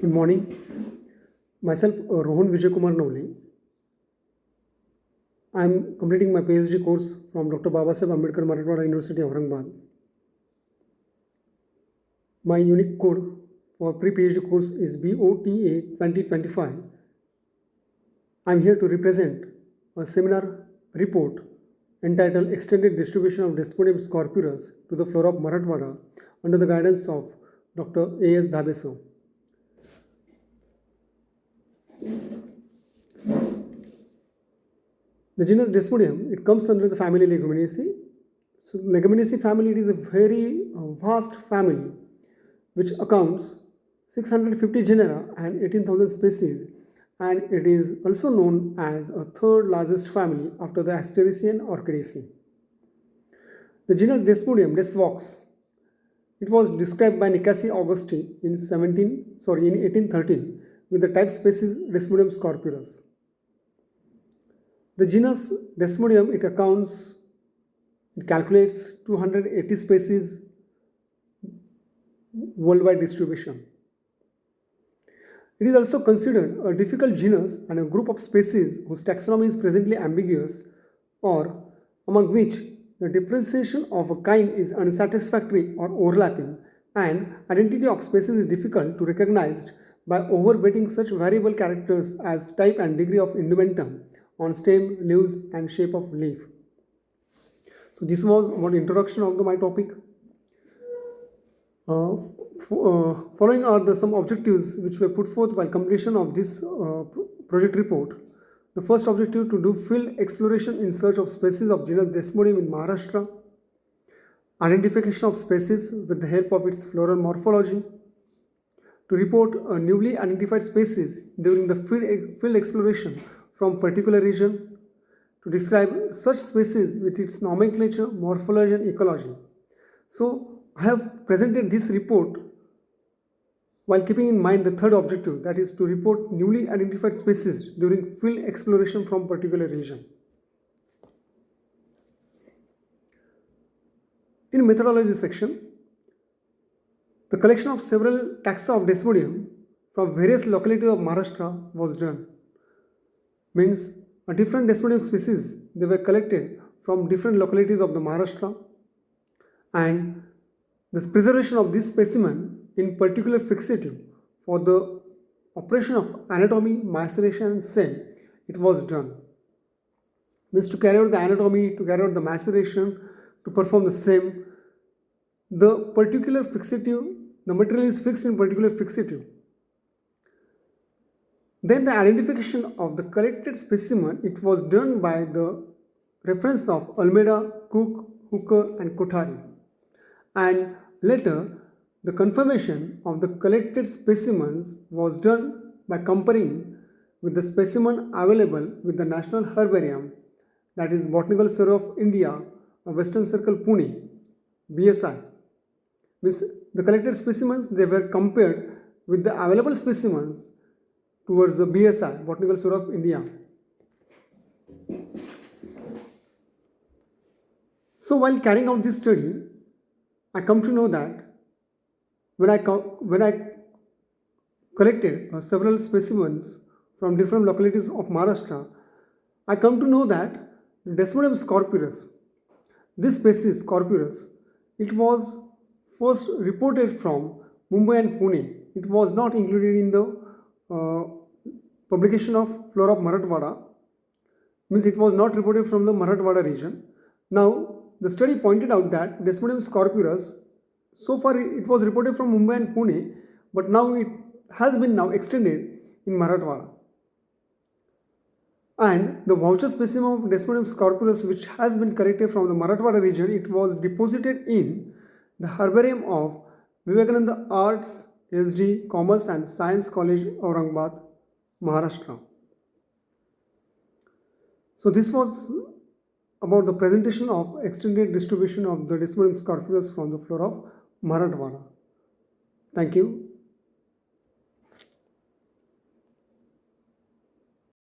Good morning. Myself, Rohan Vijay Kumar Navle. I am completing my PhD course from Dr. Babasaheb Ambedkar Marathwada University, Aurangabad. My unique code for pre-PhD course is BOTA 2025. I am here to represent a seminar report entitled Extended Distribution of Desmodium scorpiurus to the flora of Marathwada under the guidance of Dr. A.S. Dhabeso. The genus Desmodium, it comes under the family Leguminosae. So Leguminosae family, it is a very vast family which accounts 650 genera and 18,000 species, and it is also known as a third largest family after the Asteraceae and Orchidaceae. The genus Desmodium, Desvox, it was described by Nicaise Augusti in 1813 with the type species Desmodium scorpiurus. The genus Desmodium, it calculates 280 species worldwide distribution. It is also considered a difficult genus and a group of species whose taxonomy is presently ambiguous, or among which the differentiation of a kind is unsatisfactory or overlapping, and identity of species is difficult to recognize by overweighting such variable characters as type and degree of indumentum on stem, leaves, and shape of leaf. So this was about introduction of my topic. Following are some objectives which were put forth while completion of this project report. The first objective, to do field exploration in search of species of genus Desmodium in Maharashtra, identification of species with the help of its floral morphology, to report a newly identified species during the field exploration from particular region, to describe such species with its nomenclature, morphology, and ecology. So I have presented this report while keeping in mind the third objective, that is to report newly identified species during field exploration from particular region. In methodology section, the collection of several taxa of Desmodium from various localities of Maharashtra was done. Means a different Desmodium species, they were collected from different localities of the Maharashtra, and the preservation of this specimen in particular fixative for the operation of anatomy, maceration, and cell, it was done. Means to carry out the anatomy, to carry out the maceration, to perform the same, the particular fixative, the material is fixed in particular fixative. Then the identification of the collected specimen, it was done by the reference of Almeida, Cook, Hooker, and Kothari. And later, the confirmation of the collected specimens was done by comparing with the specimen available with the National Herbarium, that is Botanical Survey of India, Western Circle, Pune, BSI. Means the collected specimens, they were compared with the available specimens towards the BSI, Botanical Survey of India. So while carrying out this study, I come to know that when I collected several specimens from different localities of Maharashtra, I come to know that Desmodium scorpiurus, this species Scorpiurus, it was first reported from Mumbai and Pune. It was not included in the publication of Flora of Marathwada, means it was not reported from the Marathwada region. Now, the study pointed out that Desmodium scorpiurus, so far it was reported from Mumbai and Pune, but now it has been extended in Marathwada. And the voucher specimen of Desmodium scorpiurus, which has been collected from the Marathwada region, it was deposited in the herbarium of Vivekananda Arts, SD, Commerce and Science College, Aurangabad, Maharashtra. So this was about the presentation of extended distribution of the Desmodium scorpiurus from the flora of Marathwada. Thank you.